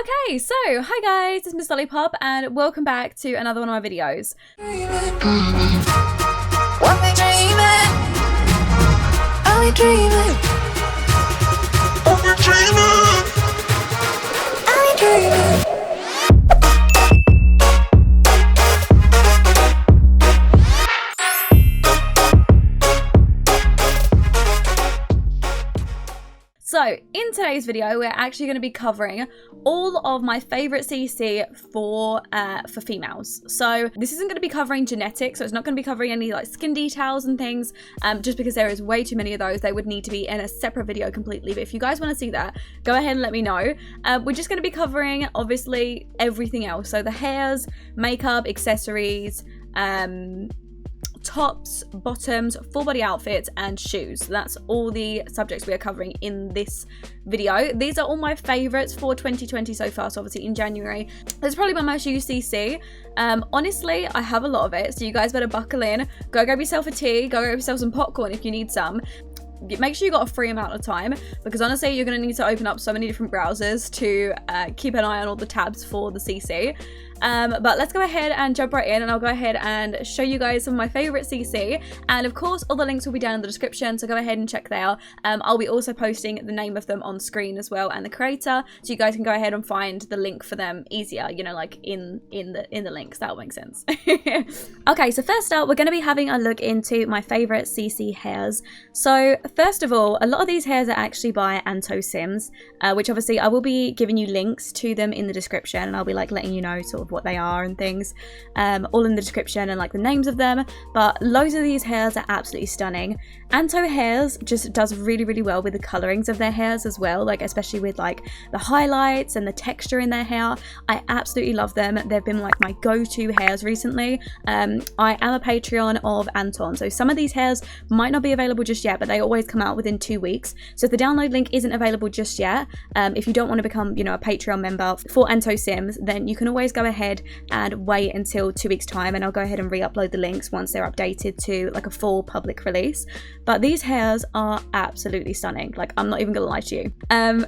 Okay, so hi guys, it's Miss Lollipop and welcome back to another one of my videos. What we dreaming? Are we dreaming? Are we dreaming? Are we dreaming? So in today's video, we're actually going to be covering all of my favorite CC for females. So this isn't going to be covering genetics, so it's not going to be covering any like skin details and things, just because there is way too many of those. They would need to be in a separate video completely. But if you guys want to see that, go ahead and let me know. We're just going to be covering obviously everything else. So the hairs, makeup, accessories, tops, bottoms, full body outfits, and shoes. That's all the subjects we are covering in this video. These are all my favorites for 2020 so far, so obviously in January. This is probably my most used CC. Honestly, I have a lot of it, so you guys better buckle in. Go grab yourself a tea, go grab yourself some popcorn if you need some. Make sure you got a free amount of time, because honestly you're going to need to open up so many different browsers to keep an eye on all the tabs for the CC. But let's go ahead and jump right in, and I'll go ahead and show you guys some of my favorite CC, and of course all the links will be down in the description, so go ahead and check there. I'll be also posting the name of them on screen as well, and the creator, so you guys can go ahead and find the link for them easier, you know, like in the links. That'll make sense. Okay, so first up we're going to be having a look into my favorite CC hairs. So first of all, a lot of these hairs are actually by Anto Sims, which obviously I will be giving you links to them in the description, and I'll be like letting you know sort of what they are and things, all in the description, and like the names of them. But loads of these hairs are absolutely stunning. Anto hairs just does really well with the colorings of their hairs as well, like especially with like the highlights and the texture in their hair. I absolutely love them. They've been like my go-to hairs recently. I am a Patreon of Anton, so some of these hairs might not be available just yet, but they always come out within 2 weeks. So if the download link isn't available just yet, if you don't want to become, you know, a Patreon member for Anto Sims, then you can always go ahead and wait until 2 weeks time, and I'll go ahead and re-upload the links once they're updated to like a full public release. But these hairs are absolutely stunning, like I'm not even gonna lie to you.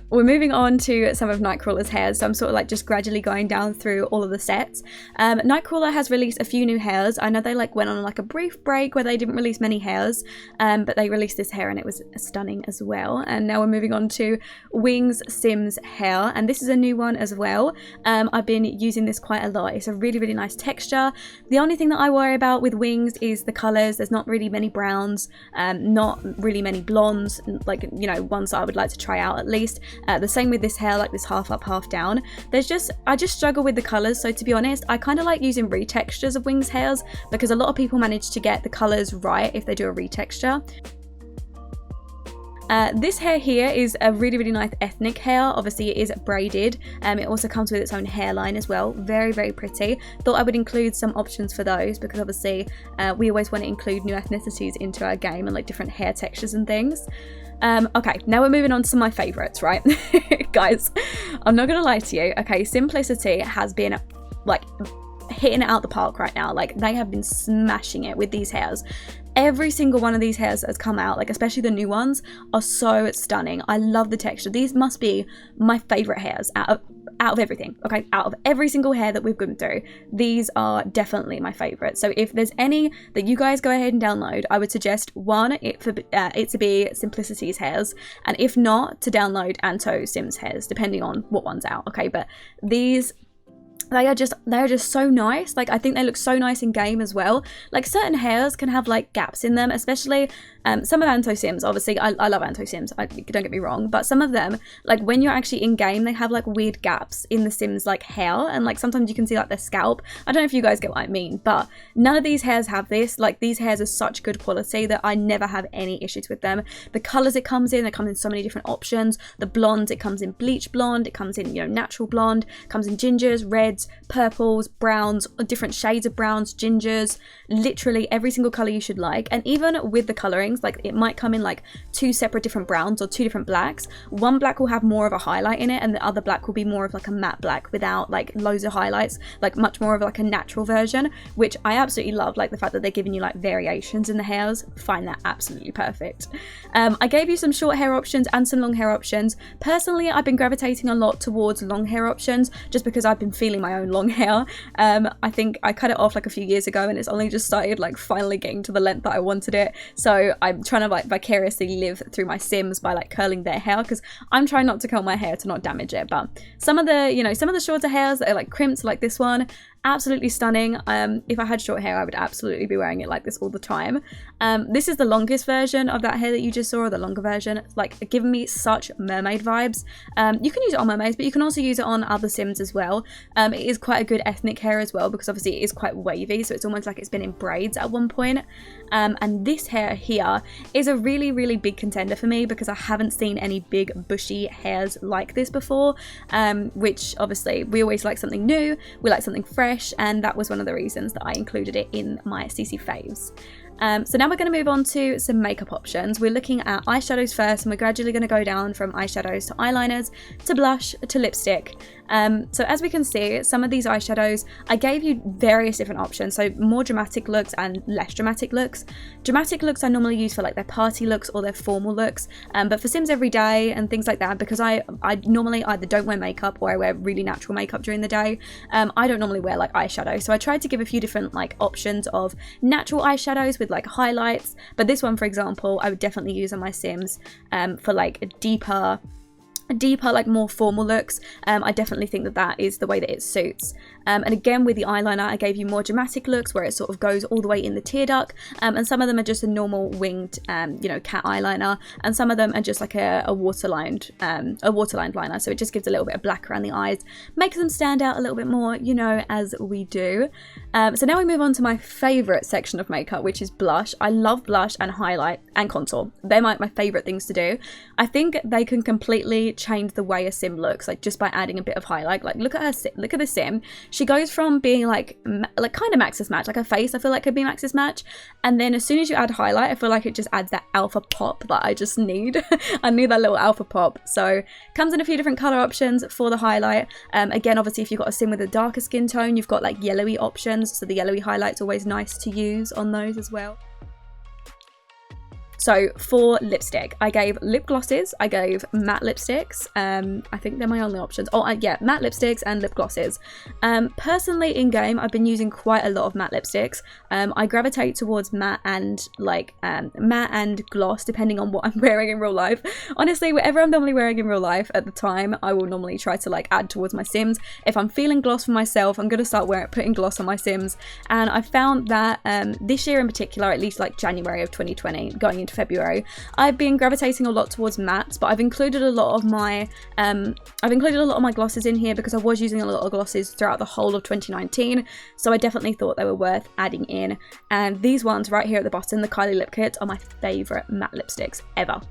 We're moving on to some of Nightcrawler's hairs, so I'm sort of like just gradually going down through all of the sets. Nightcrawler has released a few new hairs. I know they like went on like a brief break where they didn't release many hairs, but they released this hair and it was stunning as well. And now we're moving on to Wings Sims hair, and this is a new one as well. I've been using this quite a lot. It's a really nice texture. The only thing that I worry about with Wings is the colors. There's not really many browns, not really many blondes, like, you know, ones that I would like to try out at least. The same with this hair, like this half up half down. I just struggle with the colors, so to be honest I kind of like using retextures of Wings hairs, because a lot of people manage to get the colors right if they do a retexture. This hair here is a really nice ethnic hair. Obviously it is braided. It also comes with its own hairline as well. Very pretty. Thought I would include some options for those, because obviously we always want to include new ethnicities into our game and like different hair textures and things. Okay, now we're moving on to my favorites, right? Guys, I'm not gonna lie to you. Okay, Simplicity has been like hitting it out the park right now. Like they have been smashing it with these hairs. Every single one of these hairs that has come out, like especially the new ones, are so stunning. I love the texture. These must be my favorite hairs out of everything. Okay, out of every single hair that we've gone through, these are definitely my favorite. So if there's any that you guys go ahead and download, I would suggest one, it to be Simplicity's hairs, and if not, to download Anto Sims hairs, depending on what one's out. Okay, but these, they're just so nice. Like I think they look so nice in game as well. Like certain hairs can have like gaps in them, especially some of Anto Sims. Obviously I love Anto Sims, don't get me wrong, but some of them, like when you're actually in game, they have like weird gaps in the Sims like hair, and like sometimes you can see like their scalp. I don't know if you guys get what I mean, but none of these hairs have this. Like these hairs are such good quality that I never have any issues with them. The colors it comes in so many different options. The blondes, it comes in bleach blonde, it comes in, you know, natural blonde, it comes in gingers, reds, reds, purples, browns, different shades of browns, gingers, literally every single color you should like. And even with the colorings, like it might come in like 2 separate different browns or 2 different blacks. One black will have more of a highlight in it, and the other black will be more of like a matte black without like loads of highlights, like much more of like a natural version, which I absolutely love. Like the fact that they're giving you like variations in the hairs, find that absolutely perfect. I gave you some short hair options and some long hair options. Personally, I've been gravitating a lot towards long hair options just because I've been feeling my own long hair. I think I cut it off like a few years ago, and it's only just started like finally getting to the length that I wanted it. So I'm trying to like vicariously live through my Sims by like curling their hair, because I'm trying not to curl my hair to not damage it. But some of the, you know, some of the shorter hairs that are like crimped like this one, absolutely stunning. If I had short hair, I would absolutely be wearing it like this all the time. This is the longest version of that hair that you just saw, or the longer version. Like, giving me such mermaid vibes. You can use it on mermaids, but you can also use it on other Sims as well. It is quite a good ethnic hair as well, because obviously it is quite wavy, so it's almost like it's been in braids at one point. And this hair here is a really, really big contender for me, because I haven't seen any big bushy hairs like this before, which obviously we always like something new, we like something fresh, and that was one of the reasons that I included it in my CC faves. So now we're going to move on to some makeup options. We're looking at eyeshadows first, and we're gradually going to go down from eyeshadows to eyeliners to blush to lipstick. So as we can see, some of these eyeshadows, I gave you various different options, so more dramatic looks and less dramatic looks. Dramatic looks I normally use for like their party looks or their formal looks, but for Sims every day and things like that, because I normally either don't wear makeup or I wear really natural makeup during the day, I don't normally wear like eyeshadow. So I tried to give a few different like options of natural eyeshadows with like highlights, but this one, for example, I would definitely use on my Sims for like a deeper like more formal looks. I definitely think that that is the way that it suits. And again, with the eyeliner, I gave you more dramatic looks where it sort of goes all the way in the tear duct, and some of them are just a normal winged you know, cat eyeliner, and some of them are just like a waterlined liner, so it just gives a little bit of black around the eyes, makes them stand out a little bit more, you know, as we do. So now we move on to my favorite section of makeup, which is blush. I love blush and highlight and contour. They're my favorite things to do. I think they can completely change the way a Sim looks, like just by adding a bit of highlight. Like look at her, look at the Sim. She goes from being like kind of Max's match, like her face I feel like could be Max's match, and then as soon as you add highlight, I feel like it just adds that alpha pop that I just need. I need that little alpha pop. So comes in a few different color options for the highlight. Again, obviously if you've got a Sim with a darker skin tone, you've got like yellowy options, so the yellowy highlight's always nice to use on those as well. So for lipstick, I gave lip glosses, I gave matte lipsticks, I think they're my only options. Oh, yeah, matte lipsticks and lip glosses. Personally, in game, I've been using quite a lot of matte lipsticks. I gravitate towards matte and matte and gloss, depending on what I'm wearing in real life. Honestly, whatever I'm normally wearing in real life at the time, I will normally try to like add towards my Sims. If I'm feeling gloss for myself, I'm going to start putting gloss on my Sims. And I found that this year in particular, at least like January of 2020, going into February, I've been gravitating a lot towards mattes, but I've included a lot of my glosses in here because I was using a lot of glosses throughout the whole of 2019, so I definitely thought they were worth adding in. And these ones right here at the bottom, the Kylie lip kits, are my favorite matte lipsticks ever.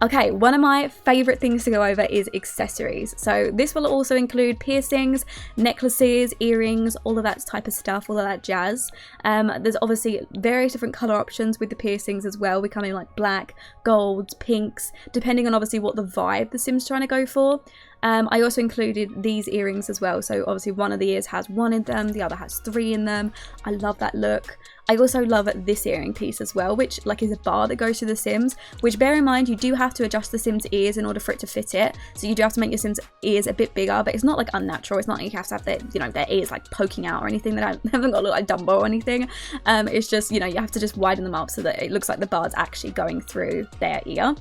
Okay, one of my favorite things to go over is accessories. So this will also include piercings, necklaces, earrings, all of that type of stuff, all of that jazz. There's obviously various different color options with the piercings as well. We come in like black, golds, pinks, depending on obviously what the vibe the Sim's trying to go for. I also included these earrings as well. So obviously one of the ears has 1 in them, the other has 3 in them. I love that look. I also love this earring piece as well, which like is a bar that goes to the Sims, which bear in mind, you do have to adjust the Sim's ears in order for it to fit it. So you do have to make your Sim's ears a bit bigger, but it's not like unnatural. It's not like you have to have their, you know, their ears like poking out or anything. They haven't got to look like Dumbo or anything. It's just, you know, you have to just widen them up so that it looks like the bar's actually going through their ear.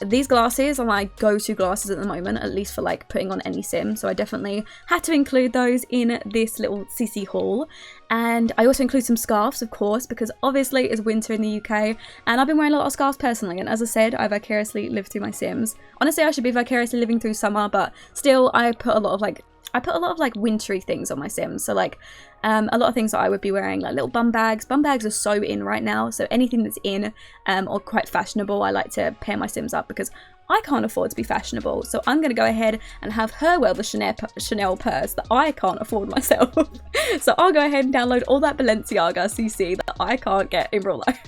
These glasses are my go-to glasses at the moment, at least for like putting on any Sim, so I definitely had to include those in this little CC haul. And I also include some scarves, of course, because obviously it's winter in the UK and I've been wearing a lot of scarves personally, and as I said, I vicariously live through my Sims. Honestly, I should be vicariously living through summer, but still I put a lot of like I put a lot of like wintry things on my Sims. So like a lot of things that I would be wearing, like little bum bags. Bum bags are so in right now. So anything that's in or quite fashionable, I like to pair my Sims up because I can't afford to be fashionable. So I'm going to go ahead and have her wear the Chanel purse that I can't afford myself. So I'll go ahead and download all that Balenciaga CC that I can't get in real life.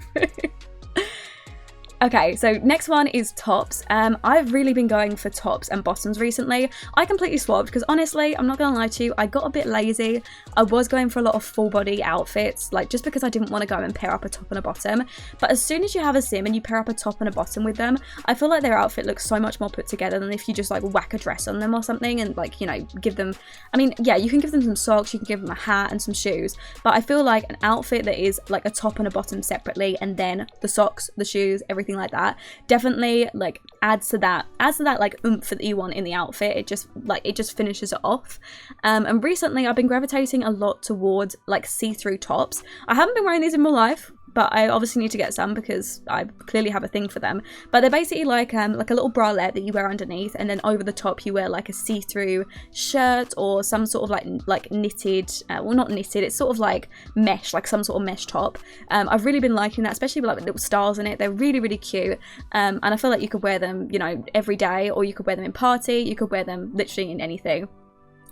Okay, so next one is tops. I've really been going for tops and bottoms recently. I completely swapped because honestly, I'm not gonna lie to you, I got a bit lazy. I was going for a lot of full body outfits, like just because I didn't want to go and pair up a top and a bottom. But as soon as you have a Sim and you pair up a top and a bottom with them, I feel like their outfit looks so much more put together than if you just like whack a dress on them or something and like, you know, give them, I mean, yeah, you can give them some socks, you can give them a hat and some shoes, but I feel like an outfit that is like a top and a bottom separately and then the socks, the shoes, everything like that definitely like adds to that like oomph that you want in the outfit. It just finishes it off. And recently I've been gravitating a lot towards like see-through tops. I haven't been wearing these in real life, but I obviously need to get some because I clearly have a thing for them. But they're basically like a little bralette that you wear underneath, and then over the top you wear like a see-through shirt or some sort of like knitted, well not knitted, it's sort of like mesh, like some sort of mesh top. I've really been liking that, especially with like little stars in it. They're really, really cute. And I feel like you could wear them, you know, every day, or you could wear them in party, you could wear them literally in anything.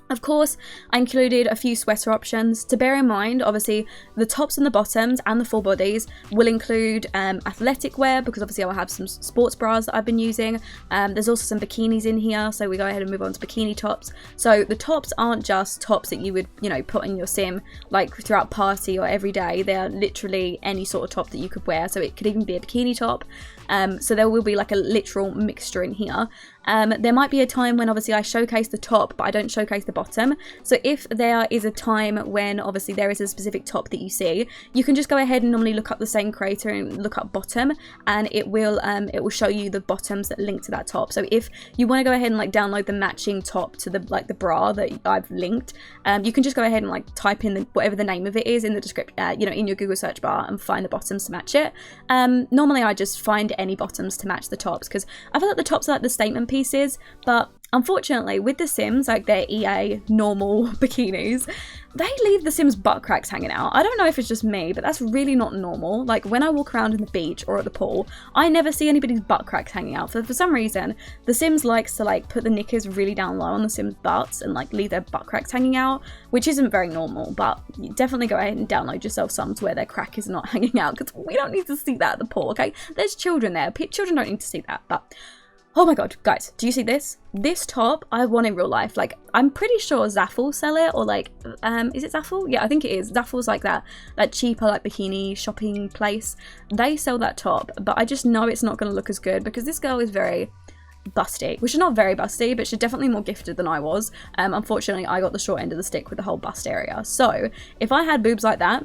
Of course, I included a few sweater options. To bear in mind, obviously, the tops and the bottoms and the full bodies will include athletic wear, because obviously I'll have some sports bras that I've been using. There's also some bikinis in here, so we go ahead and move on to bikini tops. So the tops aren't just tops that you would, you know, put in your Sim like throughout party or every day. They are literally any sort of top that you could wear, so it could even be a bikini top. So there will be like a literal mixture in here. There might be a time when obviously I showcase the top, but I don't showcase the bottom. So if there is a time when obviously there is a specific top that you see, you can just go ahead and normally look up the same creator and look up bottom, and it will show you the bottoms that link to that top. So if you want to go ahead and like download the matching top to the like the bra that I've linked, you can just go ahead and like type in whatever the name of it is in the description, you know, in your Google search bar, and find the bottoms to match it. Normally I just find any bottoms to match the tops because I feel like the tops are like the statement pieces, but unfortunately with the Sims, like their EA normal bikinis, they leave the Sims butt cracks hanging out. I don't know if it's just me, but that's really not normal. Like when I walk around in the beach or at the pool, I never see anybody's butt cracks hanging out. For some reason, the Sims likes to like put the knickers really down low on the Sims butts and like leave their butt cracks hanging out, which isn't very normal, but you definitely go ahead and download yourself some to where their crack is not hanging out, because we don't need to see that at the pool, okay? There's children there. Children don't need to see that, but oh my god, guys, do you see this? This top I want in real life. Like, I'm pretty sure Zaful sell it, or like, is it Zaful? Yeah, I think it is. Zaful's like that cheaper like bikini shopping place. They sell that top, but I just know it's not going to look as good because this girl is very busty. Well, she's not very busty, but she's definitely more gifted than I was. Unfortunately, I got the short end of the stick with the whole bust area. So if I had boobs like that,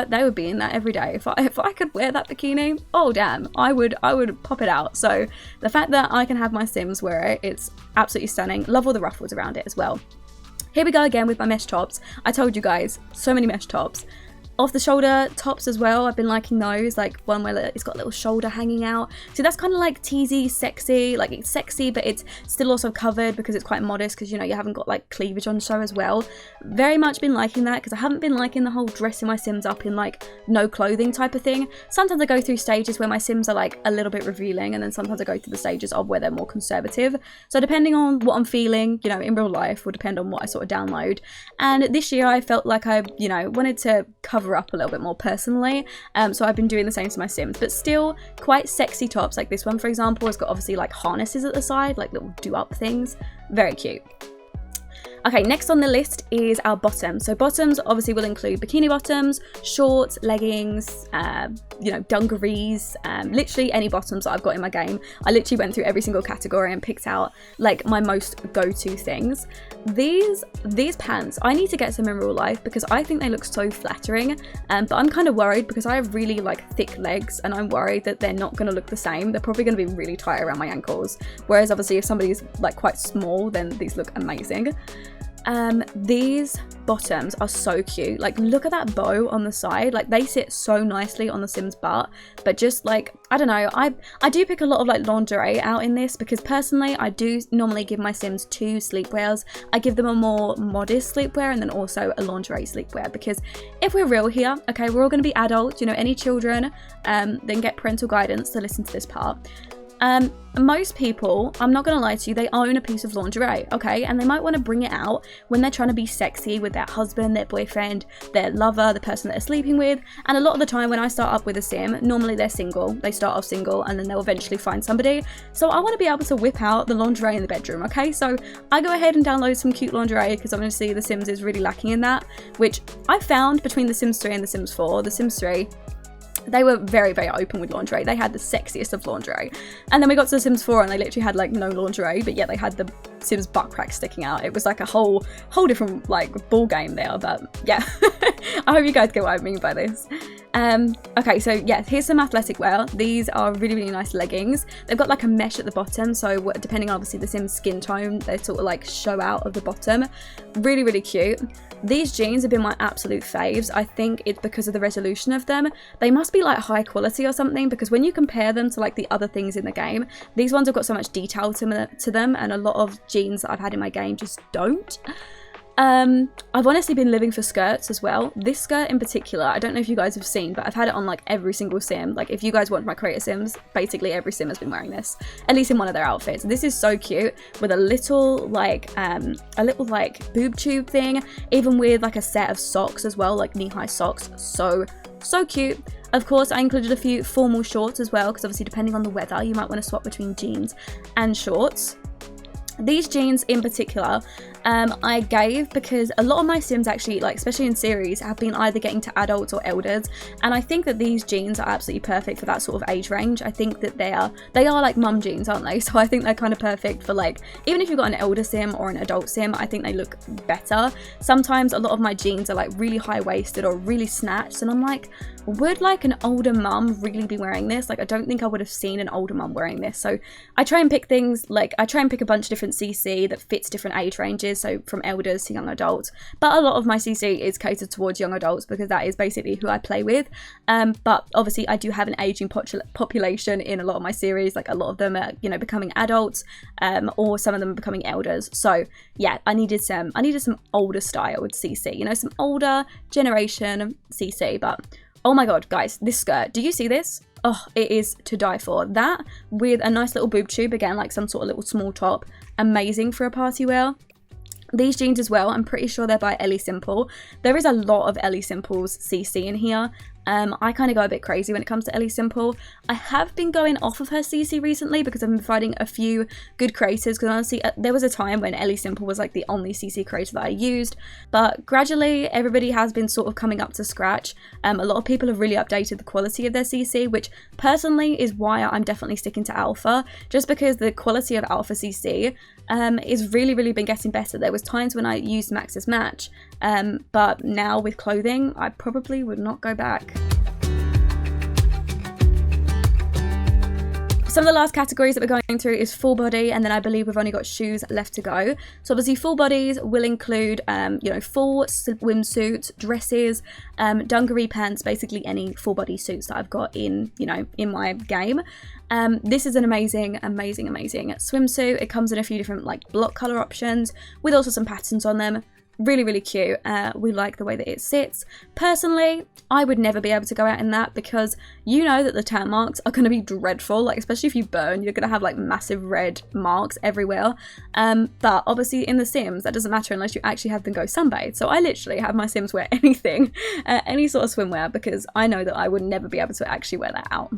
they would be in that every day. If I could wear that bikini, oh damn, I would pop it out. So the fact that I can have my Sims wear it, it's absolutely stunning. Love all the ruffles around it as well. Here we go again with my mesh tops. I told you guys, so many mesh tops. Off the shoulder tops as well, I've been liking those, like one where it's got a little shoulder hanging out. So that's kind of like teasy, sexy, like it's sexy, but it's still also covered because it's quite modest, because you know you haven't got like cleavage on show as well. Very much been liking that, because I haven't been liking the whole dressing my Sims up in like no clothing type of thing. Sometimes I go through stages where my Sims are like a little bit revealing, and then sometimes I go through the stages of where they're more conservative. So depending on what I'm feeling, you know, in real life will depend on what I sort of download. And this year I felt like I, you know, wanted to cover up a little bit more personally, so I've been doing the same to my Sims, but still quite sexy tops. Like this one, for example, has got obviously like harnesses at the side, like little do-up things. Very cute. Okay, next on the list is our bottoms. So bottoms obviously will include bikini bottoms, shorts, leggings, you know, dungarees, literally any bottoms that I've got in my game. I literally went through every single category and picked out like my most go-to things. These pants, I need to get some in real life because I think they look so flattering, but I'm kind of worried because I have really like thick legs, and I'm worried that they're not going to look the same. They're probably going to be really tight around my ankles, whereas obviously if somebody's like quite small, then these look amazing. These bottoms are so cute. Like, look at that bow on the side. Like, they sit so nicely on the Sim's butt. But just like, I don't know, I do pick a lot of like lingerie out in this, because personally I do normally give my Sims 2 sleepwears. I give them a more modest sleepwear and then also a lingerie sleepwear, because if we're real here, okay, we're all going to be adults, you know, any children then get parental guidance to listen to this part. Most people, I'm not gonna lie to you, they own a piece of lingerie, okay, and they might want to bring it out when they're trying to be sexy with their husband, their boyfriend, their lover, the person that they're sleeping with. And a lot of the time when I start up with a Sim, normally they're single. They start off single and then they'll eventually find somebody. So I want to be able to whip out the lingerie in the bedroom, okay? So I go ahead and download some cute lingerie, because obviously the Sims is really lacking in that, which I found between the Sims 3 and the Sims 4. The Sims 3, they were very, very open with lingerie. They had the sexiest of lingerie. And then we got to The Sims 4 and they literally had like no lingerie, but yet they had the Sims butt crack sticking out. It was like a whole different like ball game there, but yeah. I hope you guys get what I mean by this. Okay, so yeah, here's some athletic wear. These are really, really nice leggings. They've got like a mesh at the bottom, so depending on obviously the Sim's skin tone, they sort of like show out of the bottom. Really, really cute. These jeans have been my absolute faves. I think it's because of the resolution of them. They must be like high quality or something, because when you compare them to like the other things in the game, these ones have got so much detail to them, and a lot of jeans that I've had in my game just don't. I've honestly been living for skirts as well. This skirt in particular, I don't know if you guys have seen, but I've had it on like every single Sim. Like, if you guys watch my creator Sims, basically every Sim has been wearing this, at least in one of their outfits. This is so cute, with a little like boob tube thing, even with like a set of socks as well, like knee-high socks. So cute. Of course, I included a few formal shorts as well, because obviously depending on the weather, you might want to swap between jeans and shorts. These jeans in particular, I gave because a lot of my Sims actually, like especially in series, have been either getting to adults or elders, and I think that these jeans are absolutely perfect for that sort of age range. I think that they are like mum jeans, aren't they? So I think they're kind of perfect for like, even if you've got an elder Sim or an adult Sim, I think they look better. Sometimes a lot of my jeans are like really high-waisted or really snatched, and I'm like, would like an older mum really be wearing this? Like, I don't think I would have seen an older mum wearing this. So I try and pick things, like I try and pick a bunch of different CC that fits different age ranges, so from elders to young adults. But a lot of my CC is catered towards young adults, because that is basically who I play with. But obviously I do have an aging population in a lot of my series. Like, a lot of them are, you know, becoming adults, or some of them are becoming elders. So yeah, I needed some older styled CC, you know, some older generation CC. But oh my god, guys, this skirt, do you see this? Oh, it is to die for. That with a nice little boob tube, again, like some sort of little small top, amazing for a party wear. These jeans as well, I'm pretty sure they're by Ellie Simple. There is a lot of Ellie Simple's CC in here. I kind of go a bit crazy when it comes to Ellie Simple. I have been going off of her CC recently because I've been finding a few good creators, because honestly there was a time when Ellie Simple was like the only CC creator that I used, but gradually everybody has been sort of coming up to scratch. A lot of people have really updated the quality of their CC, which personally is why I'm definitely sticking to Alpha, just because the quality of Alpha CC is really been getting better. There was times when I used Max's Match, but now with clothing I probably would not go back. Some of the last categories that we're going through is full body, and then I believe we've only got shoes left to go. So obviously full bodies will include, you know, full swimsuits, dresses, dungaree pants, basically any full body suits that I've got in, you know, in my game. This is an amazing swimsuit. It comes in a few different like block color options with also some patterns on them. Really cute. We like the way that it sits. Personally, I would never be able to go out in that, because you know that the tan marks are going to be dreadful. Like, especially if you burn, you're going to have like massive red marks everywhere. But obviously in the Sims, that doesn't matter unless you actually have them go sunbathe. So I literally have my Sims wear anything, any sort of swimwear, because I know that I would never be able to actually wear that out.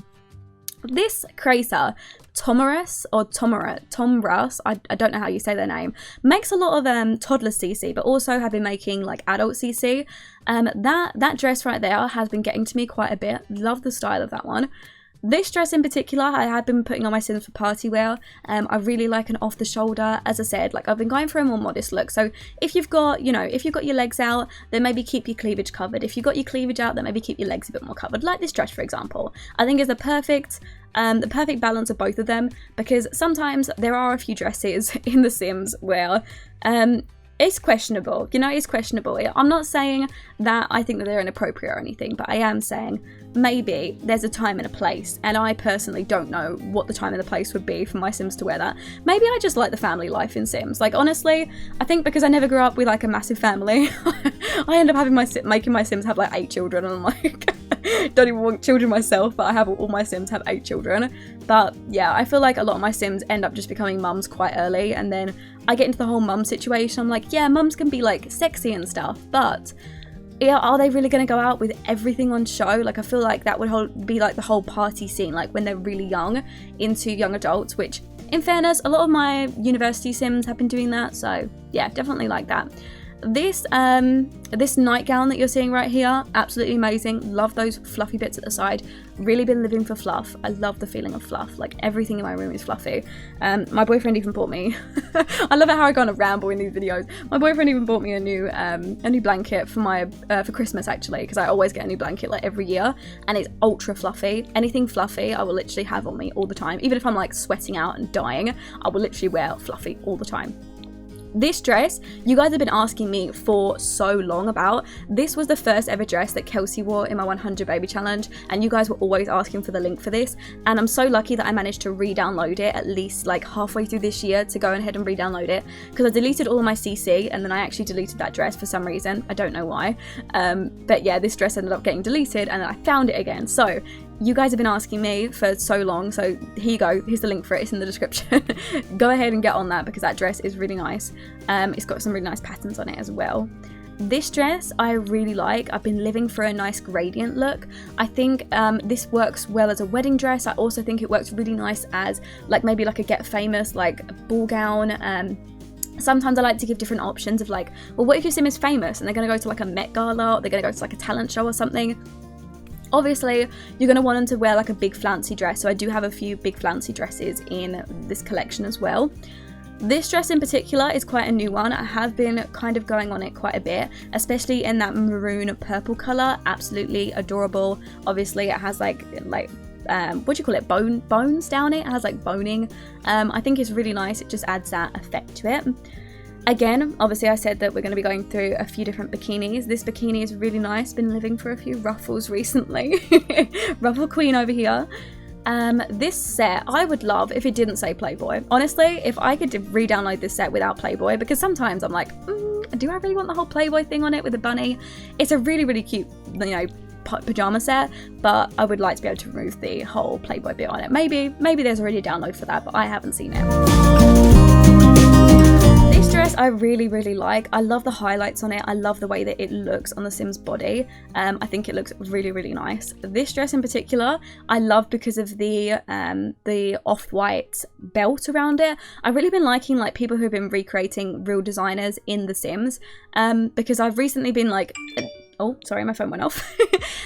This creator, Tomras, I don't know how you say their name, makes a lot of toddler CC, but also have been making like adult CC. That dress right there has been getting to me quite a bit. Love the style of that one. This dress in particular, I had been putting on my Sims for party wear. I really like an off the shoulder. As I said, like, I've been going for a more modest look. So if you've got, you know, if you've got your legs out, then maybe keep your cleavage covered. If you've got your cleavage out, then maybe keep your legs a bit more covered. Like this dress, for example, I think is the perfect balance of both of them, because sometimes there are a few dresses in The Sims where it's questionable, you know, it's questionable. I'm not saying that I think that they're inappropriate or anything, but I am saying maybe there's a time and a place, and I personally don't know what the time and the place would be for my Sims to wear that. Maybe I just like the family life in Sims. Like, honestly, I think because I never grew up with like a massive family, I end up having making my Sims have like 8 children, and I'm like, don't even want children myself, but I have all my Sims have 8 children. But yeah, I feel like a lot of my Sims end up just becoming mums quite early, and then I get into the whole mum situation. I'm like, yeah, mums can be like sexy and stuff, but yeah, are they really going to go out with everything on show? Like, I feel like that would be like the whole party scene, like when they're really young into young adults, which in fairness, a lot of my university Sims have been doing that. So yeah, definitely like that. This nightgown that you're seeing right here, absolutely amazing. Love those fluffy bits at the side. Really been living for fluff. I love the feeling of fluff. Like, everything in my room is fluffy. My boyfriend even bought me I love it how I go on a ramble in these videos. My boyfriend even bought me a new blanket for my for Christmas, actually, because I always get a new blanket like every year, and it's ultra fluffy. Anything fluffy I will literally have on me all the time. Even if I'm like sweating out and dying, I will literally wear fluffy all the time. This dress, you guys have been asking me for so long about. This was the first ever dress that Kelsey wore in my 100 baby challenge, and you guys were always asking for the link for this, and I'm so lucky that I managed to re-download it at least like halfway through this year, to go ahead and re-download it, because I deleted all of my CC, and then I actually deleted that dress for some reason. I don't know why, but yeah, this dress ended up getting deleted, and then I found it again. So you guys have been asking me for so long, so here you go. Here's the link for it. It's in the description. Go ahead and get on that, because that dress is really nice. It's got some really nice patterns on it as well. This dress I really like. I've been living for a nice gradient look. I think this works well as a wedding dress. I also think it works really nice as like maybe like a Get Famous like ball gown. Sometimes I like to give different options of like, well, what if your Sim is famous and they're going to go to like a Met Gala, or they're going to go to like a talent show or something? Obviously, you're going to want them to wear like a big flouncy dress, so I do have a few big flouncy dresses in this collection as well. This dress in particular is quite a new one. I have been kind of going on it quite a bit, especially in that maroon purple colour. Absolutely adorable. Obviously, it has like what do you call it, bones down it. It has like boning. I think it's really nice. It just adds that effect to it. Again, obviously I said that we're going to be going through a few different bikinis. This bikini is really nice. Been living for a few ruffles recently. Ruffle queen over here. This set, I would love if it didn't say Playboy. Honestly, if I could re-download this set without Playboy, because sometimes I'm like, do I really want the whole Playboy thing on it with a bunny? It's a really, really cute, you know, pajama set, but I would like to be able to remove the whole Playboy bit on it. Maybe there's already a download for that, but I haven't seen it. This dress I really, really like. I love the highlights on it. I love the way that it looks on the Sim's body. I think it looks really, really nice. This dress in particular, I love because of the off-white belt around it. I've really been liking like people who've been recreating real designers in the Sims, because I've recently been like, oh, sorry, my phone went off.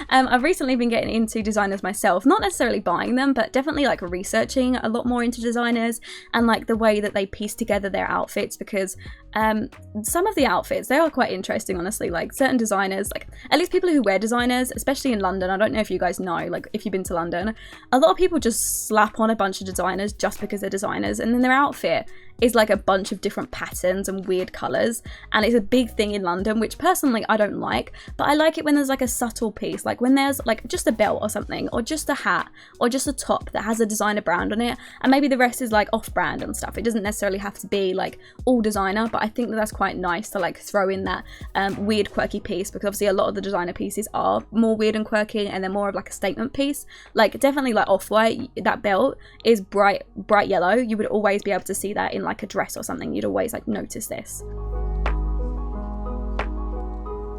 I've recently been getting into designers myself, not necessarily buying them, but definitely like researching a lot more into designers and like the way that they piece together their outfits, because some of the outfits, they are quite interesting, honestly. Like certain designers, like at least people who wear designers, especially in London, I don't know if you guys know, like if you've been to London, a lot of people just slap on a bunch of designers just because they're designers, and then their outfit is like a bunch of different patterns and weird colours, and it's a big thing in London, which personally I don't like, but I like it when there's like a subtle piece, like when there's like just a belt or something, or just a hat, or just a top that has a designer brand on it, and maybe the rest is like off-brand and stuff. It doesn't necessarily have to be like all designer, but I think that that's quite nice to like throw in that weird quirky piece, because obviously a lot of the designer pieces are more weird and quirky, and they're more of like a statement piece. Like definitely like Off-White, that belt is bright yellow. You would always be able to see that in like a dress or something. You'd always like notice this.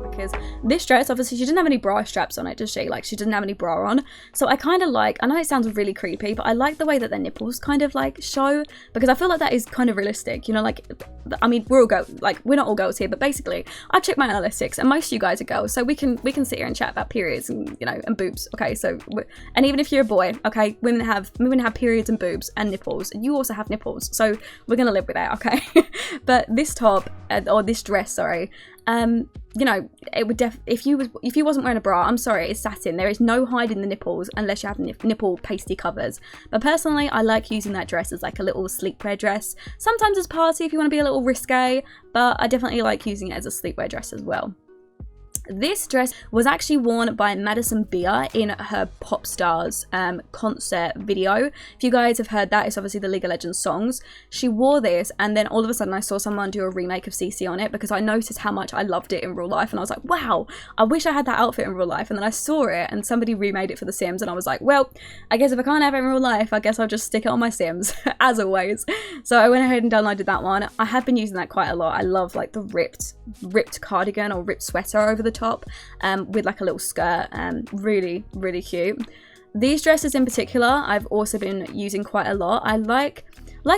Because this dress, obviously she didn't have any bra straps on it, does she? Like she didn't have any bra on, so I kind of like, I know it sounds really creepy, but I like the way that their nipples kind of like show, because I feel like that is kind of realistic, you know. Like, I mean, we're all we're not all girls here, but basically I check my analytics, and most of you guys are girls, so we can sit here and chat about periods and, you know, and boobs. Okay, so and even if you're a boy, okay, women have periods and boobs and nipples. You also have nipples, so we're gonna live with that, okay? But this top, or this dress, sorry, You know, it would if you wasn't wearing a bra, I'm sorry, it's satin. There is no hiding the nipples unless you have nipple pasty covers. But personally, I like using that dress as like a little sleepwear dress. Sometimes as party if you want to be a little risque, but I definitely like using it as a sleepwear dress as well. This dress was actually worn by Madison Beer in her Pop Stars concert video. If you guys have heard that, it's obviously the League of Legends songs. She wore this, and then all of a sudden I saw someone do a remake of CC on it because I noticed how much I loved it in real life, and I was like, wow, I wish I had that outfit in real life. And then I saw it and somebody remade it for The Sims, and I was like, well, I guess if I can't have it in real life, I guess I'll just stick it on my Sims, as always. So I went ahead and downloaded that one. I have been using that quite a lot. I love like the ripped cardigan or ripped sweater over the top with like a little skirt. Really, really cute. These dresses in particular I've also been using quite a lot. I like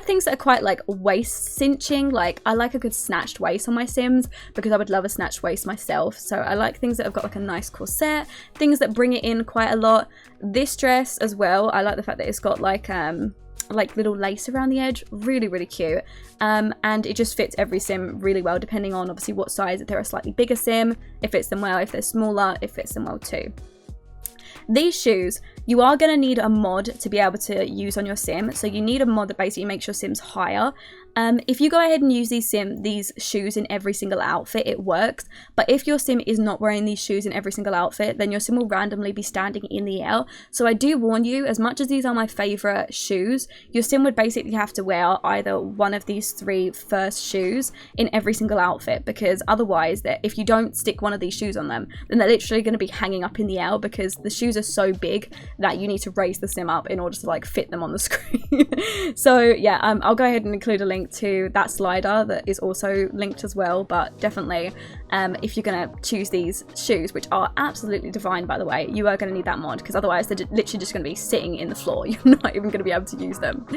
things that are quite like waist cinching. Like I like a good snatched waist on my Sims because I would love a snatched waist myself. So I like things that have got like a nice corset, things that bring it in quite a lot. This dress as well, I like the fact that it's got like little lace around the edge. Really, really cute. And it just fits every Sim really well, depending on obviously what size. If they're a slightly bigger Sim, it fits them well. If they're smaller, it fits them well too. These shoes, you are going to need a mod to be able to use on your Sim. So you need a mod that basically makes your Sims higher. If you go ahead and use these shoes in every single outfit, it works. But if your Sim is not wearing these shoes in every single outfit, then your Sim will randomly be standing in the air. So I do warn you, as much as these are my favorite shoes, your Sim would basically have to wear either one of these 3 first shoes in every single outfit, because otherwise, if you don't stick one of these shoes on them, then they're literally going to be hanging up in the air because the shoes are so big that you need to raise the Sim up in order to like fit them on the screen. So yeah, I'll go ahead and include a link to that slider that is also linked as well. But definitely if you're gonna choose these shoes, which are absolutely divine by the way, you are gonna need that mod, because otherwise they're literally just gonna be sitting in the floor. You're not even gonna be able to use them.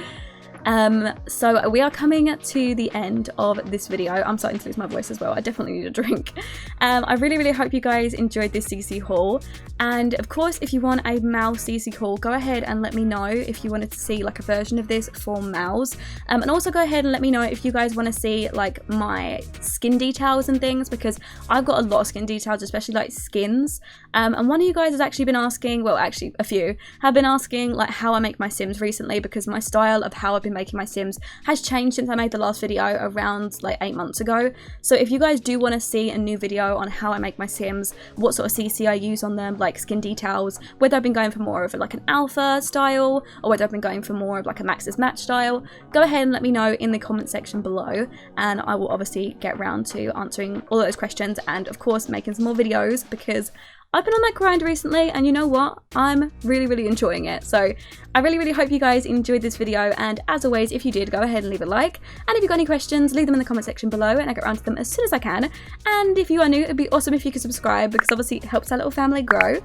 So we are coming to the end of this video. I'm starting to lose my voice as well. I definitely need a drink. I really, really hope you guys enjoyed this CC haul. And of course, if you want a mouse CC haul, go ahead and let me know if you wanted to see like a version of this for mouse. And also go ahead and let me know if you guys want to see like my skin details and things, because I've got a lot of skin details, especially like skins. And one of you guys has actually been asking, well, actually a few have been asking like how I make my Sims recently, because my style of how I've been making my Sims has changed since I made the last video around like 8 months ago. So if you guys do want to see a new video on how I make my Sims, what sort of CC I use on them, like skin details, whether I've been going for more of like an alpha style or whether I've been going for more of like a Max's match style, go ahead and let me know in the comment section below, and I will obviously get around to answering all those questions and of course making some more videos, because I've been on that grind recently, and you know what? I'm really, really enjoying it. So I really, really hope you guys enjoyed this video, and as always, if you did, go ahead and leave a like, and if you've got any questions, leave them in the comment section below and I get around to them as soon as I can. And if you are new, it'd be awesome if you could subscribe, because obviously it helps our little family grow.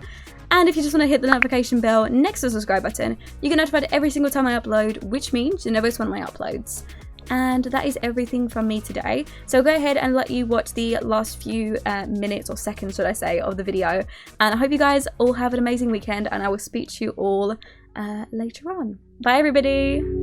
And if you just want to hit the notification bell next to the subscribe button, you get notified every single time I upload, which means you never miss one of my uploads. And that is everything from me today. So go ahead and let you watch the last few minutes or seconds, should I say, of the video. And I hope you guys all have an amazing weekend, and I will speak to you all later on. Bye, everybody.